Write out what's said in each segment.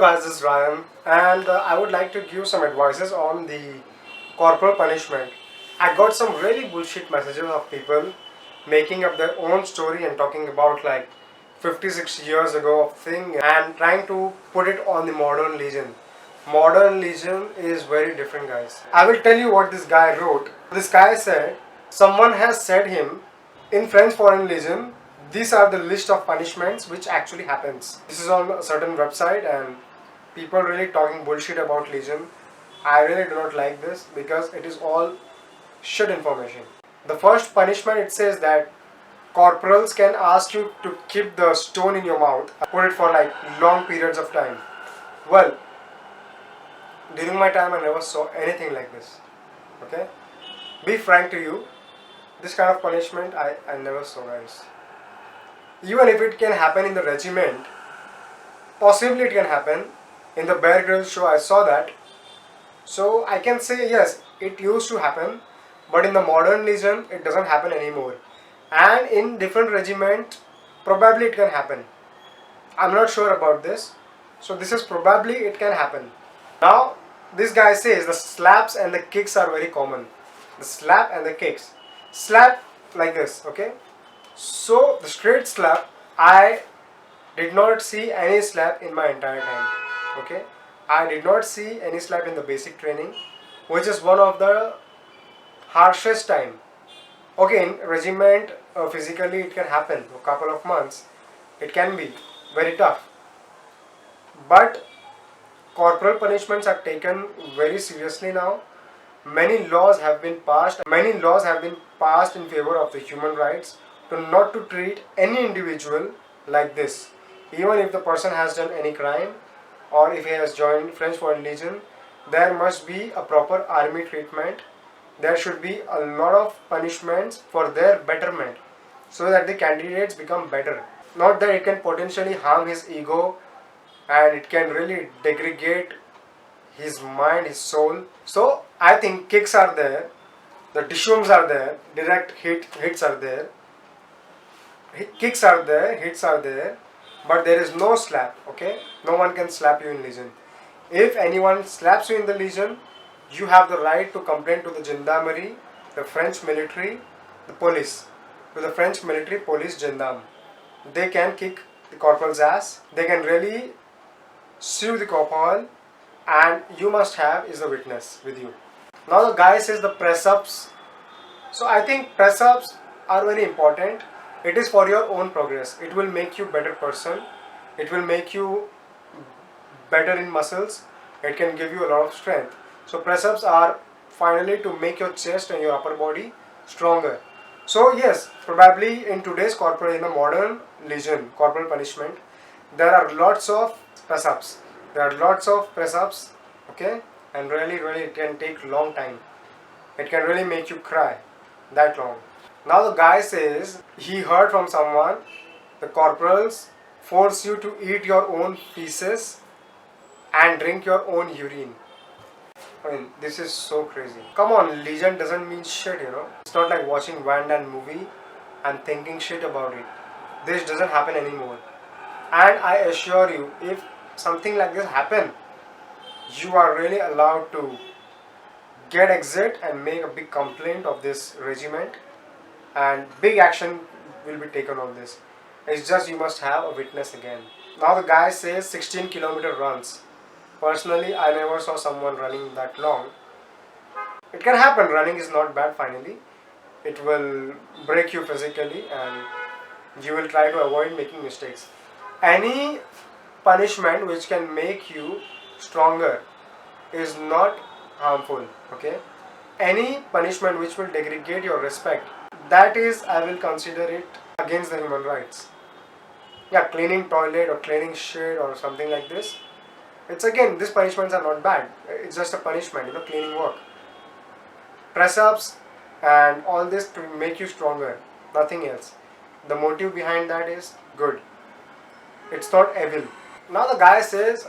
Hello guys, this is Ryan and I would like to give some advices on the corporal punishment. I got some really bullshit messages of people making up their own story and talking about like 56 years ago of thing and trying to put it on the modern legion. Modern legion is very different, guys. I will tell you what this guy wrote. This guy said someone has said him in French Foreign Legion, these are the list of punishments which actually happens. This is on a certain website and people really talking bullshit about Legion. I really do not like this because it is all shit information. The first punishment, it says that corporals can ask you to keep the stone in your mouth, put it for like long periods of time. Well, during my time I never saw anything like this. Okay? Be frank to you, this kind of punishment I never saw, guys. Even if it can happen in the regiment, possibly it can happen. In the Bear Grylls show I saw that. So I can say yes, it used to happen, but in the modern Legion it doesn't happen anymore. And in different regiment, probably it can happen. I'm not sure about this. So this is probably it can happen. Now this guy says the slaps and the kicks are very common. The slap and the kicks. Slap like this, okay? So the straight slap, I did not see any slap in my entire time. Okay, I did not see any slap in the basic training, which is one of the harshest time. Okay, in regiment, physically it can happen a couple of months. It can be very tough, but corporal punishments are taken very seriously now. Many laws have been passed. Many laws have been passed in favor of the human rights to not to treat any individual like this. Even if the person has done any crime or if he has joined French Foreign Legion, there must be a proper army treatment. There should be a lot of punishments for their betterment so that the candidates become better. Not that it can potentially harm his ego and it can really degrade his mind, his soul. So I think kicks are there, the dishums are there, direct hits are there, kicks are there, hits are there, but there is no slap. Okay, no one can slap you in Legion. If anyone slaps you in the Legion, you have the right to complain to the gendarmerie, the French military, the police, to the French military, police, gendarme. They can kick the corporal's ass. They can really sue the corporal, and you must have is a witness with you. Now the guy says the press ups. So I think press ups are very important. It is for your own progress. It will make you better person. It will make you better in muscles. It can give you a lot of strength. So press ups are finally to make your chest and your upper body stronger. So yes, probably in today's corporal, in the modern Legion corporal punishment, there are lots of press ups. There are lots of press ups, okay, and really it can take long time. It can really make you cry that long. Now the guy says he heard from someone the corporals force you to eat your own feces and drink your own urine. I mean, this is so crazy. Come on, Legion doesn't mean shit, you know. It's not like watching Van Damme movie and thinking shit about it. This doesn't happen anymore. And I assure you, if something like this happen, you are really allowed to get exit and make a big complaint of this regiment, and big action will be taken on this. It's just you must have a witness again. Now the guy says 16-kilometer runs. Personally, I never saw someone running that long. It can happen, running is not bad finally. It will break you physically and you will try to avoid making mistakes. Any punishment which can make you stronger is not harmful, okay? Any punishment which will degrade your respect, that is, I will consider it against the human rights. Yeah, cleaning toilet or cleaning shit or something like this, it's again, these punishments are not bad. It's just a punishment, you know, cleaning work. Press ups and all this to make you stronger, nothing else. The motive behind that is good. It's not evil. Now the guy says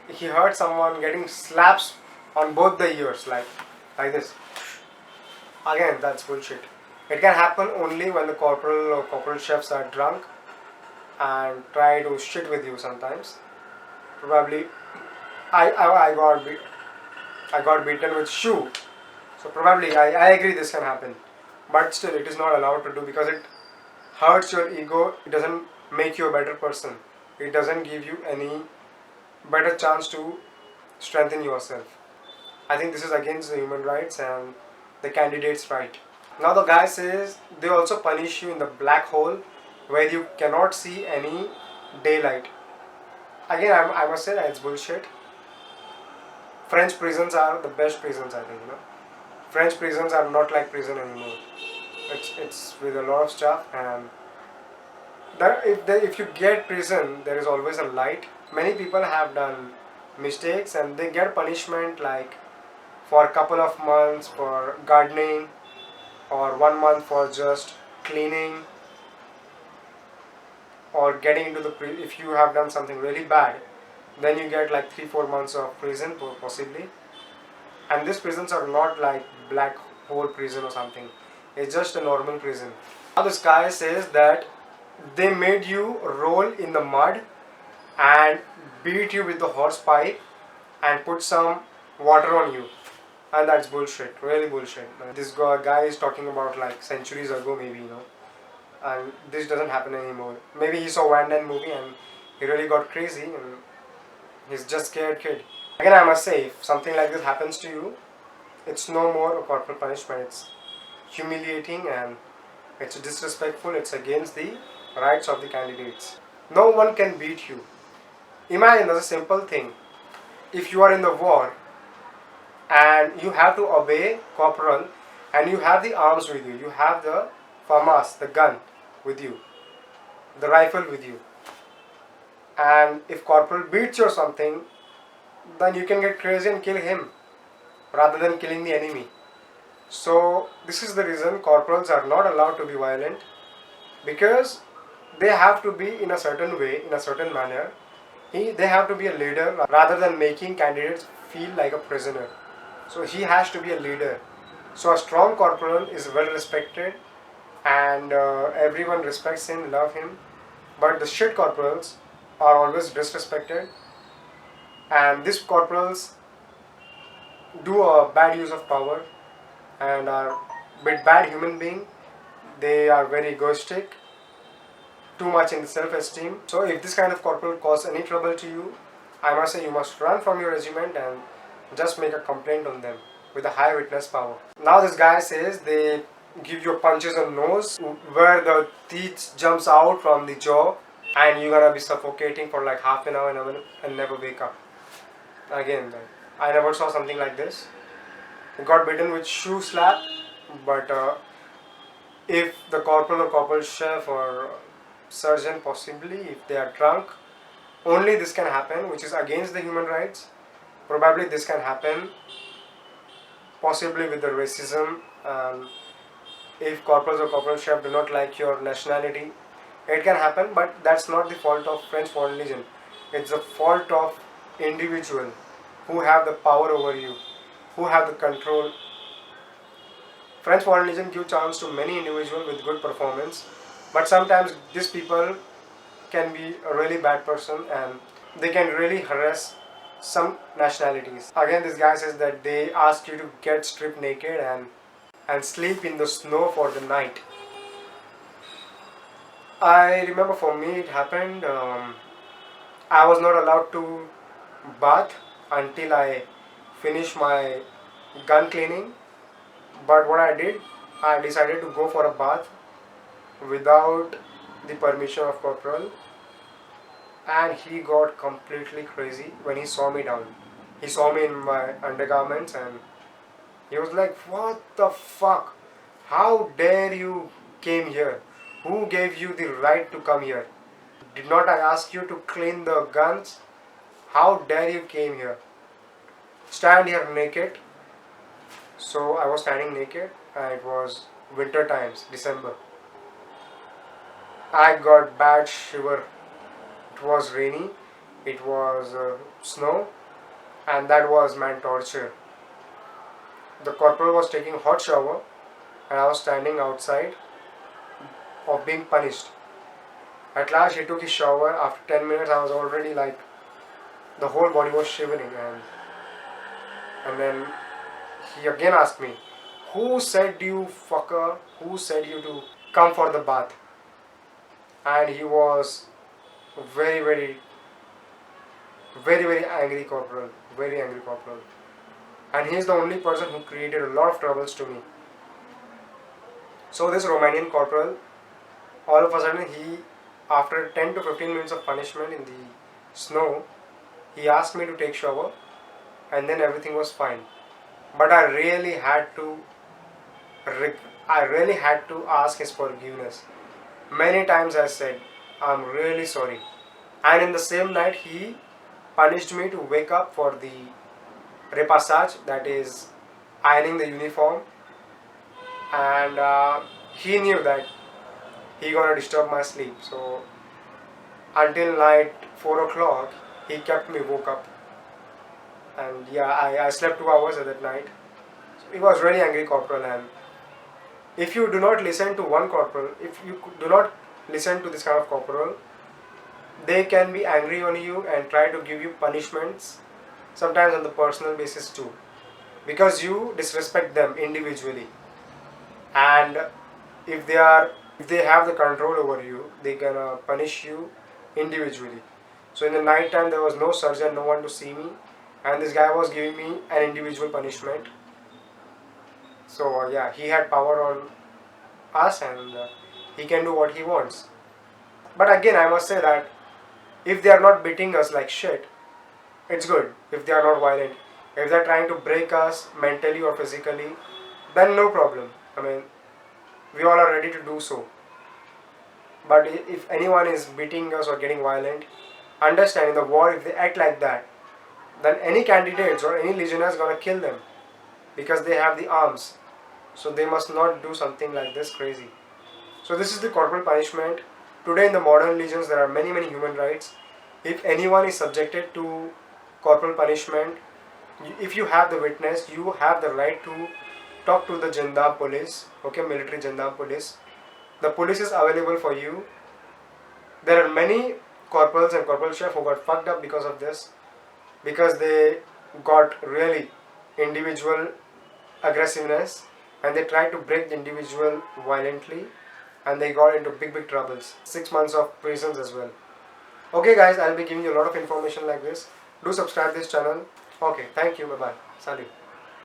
he heard someone getting slaps on both the ears, like this. Again, that's bullshit. It can happen only when the corporal or corporal chefs are drunk and try to shit with you sometimes. Probably I got beaten with shoe. So probably I agree this can happen, but still it is not allowed to do because it hurts your ego. It doesn't make you a better person. It doesn't give you any better chance to strengthen yourself. I think this is against the human rights and the candidate's right. Now the guy says they also punish you in the black hole where you cannot see any daylight. Again, I must say that it's bullshit. French prisons are the best prisons, I think. French prisons are not like prison anymore. It's with a lot of stuff, and if you get prison, there is always a light. Many people have done mistakes and they get punishment like for a couple of months for gardening or 1 month for just cleaning or getting into the if you have done something really bad, then you get like 3-4 months of prison possibly. And these prisons are not like black hole prison or something. It's just a normal prison. Now this guy says that they made you roll in the mud and beat you with the horse pipe and put some water on you, and that's bullshit, really bullshit. This guy is talking about like centuries ago maybe, and this doesn't happen anymore. Maybe he saw Van Damme movie and he really got crazy and he's just scared kid. Again, I must say, if something like this happens to you, it's no more a corporal punishment. It's humiliating and it's disrespectful. It's against the rights of the candidates. No one can beat you. Imagine there's a simple thing. If you are in the war and you have to obey corporal and you have the arms with you, you have the FAMAS, the gun with you, the rifle with you, and if corporal beats you or something, then you can get crazy and kill him rather than killing the enemy. So this is the reason corporals are not allowed to be violent, because they have to be in a certain way, in a certain manner. They have to be a leader rather than making candidates feel like a prisoner. So he has to be a leader. So a strong corporal is well respected and everyone respects him, love him. But the shit corporals are always disrespected, and these corporals do a bad use of power and are a bit bad human being. They are very egoistic, too much in self-esteem. So if this kind of corporal causes any trouble to you, I must say you must run from your regiment and just make a complaint on them with a high witness power. Now this guy says they give you punches on nose where the teeth jumps out from the jaw and you're gonna be suffocating for like half an hour and never wake up. Again, I never saw something like this. I got bitten with shoe slap, but if the corporal or corporal chef or surgeon possibly, if they are drunk, only this can happen, which is against the human rights. Probably this can happen possibly with the racism. If corporals or corporal chef do not like your nationality, it can happen, but that's not the fault of French Foreign Legion. It's the fault of individual who have the power over you, who have the control. French Foreign Legion give chance to many individuals with good performance, but sometimes these people can be a really bad person and they can really harass some nationalities. Again, this guy says that they ask you to get stripped naked and sleep in the snow for the night. I remember for me it happened, I was not allowed to bath until I finished my gun cleaning. But what I did, I decided to go for a bath without the permission of corporal, and he got completely crazy when he saw me down. He saw me in my undergarments and he was like, "What the fuck? How dare you came here? Who gave you the right to come here? Did not I ask you to clean the guns? How dare you came here? Stand here naked." So I was standing naked and it was winter times, December. I got bad shiver. It was rainy, it was snow, and that was man torture. The corporal was taking hot shower and I was standing outside of being punished. At last he took his shower. After 10 minutes I was already like, the whole body was shivering, and then he again asked me, "Who said you fucker? Who said you to come for the bath?" And he was very, very, very, very angry corporal, very angry corporal. And he is the only person who created a lot of troubles to me. So this Romanian corporal, all of a sudden after 10 to 15 minutes of punishment in the snow, he asked me to take shower, and then everything was fine. But I really had to ask his forgiveness. Many times I said, "I'm really sorry." And in the same night, he punished me to wake up for the repassage, that is ironing the uniform, and he knew that he gonna disturb my sleep. So until night 4 o'clock, he kept me woke up, and yeah, I slept 2 hours at that night. So he was really angry corporal, and if you do not listen to one corporal, if you do not listen to this kind of corporal, they can be angry on you and try to give you punishments, sometimes on the personal basis too, because you disrespect them individually. And if they have the control over you, they gonna punish you individually. So in the night time there was no surgeon, no one to see me, and this guy was giving me an individual punishment. So yeah, he had power on us, and he can do what he wants. But again, I must say that if they are not beating us like shit, it's good. If they are not violent, if they are trying to break us mentally or physically, then no problem. I mean, we all are ready to do so. But if anyone is beating us or getting violent, understand, in the war, if they act like that, then any candidates or any legionnaire is gonna kill them, because they have the arms. So they must not do something like this crazy. So this is the corporal punishment. Today in the modern legions there are many human rights. If anyone is subjected to corporal punishment, if you have the witness, you have the right to talk to the Jandam police, okay, military Jandam police. The police is available for you. There are many corporals and corporal chef who got fucked up because of this, because they got really individual aggressiveness, and they tried to break the individual violently, and they got into big troubles. 6 months of prisons as well. Okay guys, I'll be giving you a lot of information like this. Do subscribe this channel. Okay, thank you, bye bye. Salut.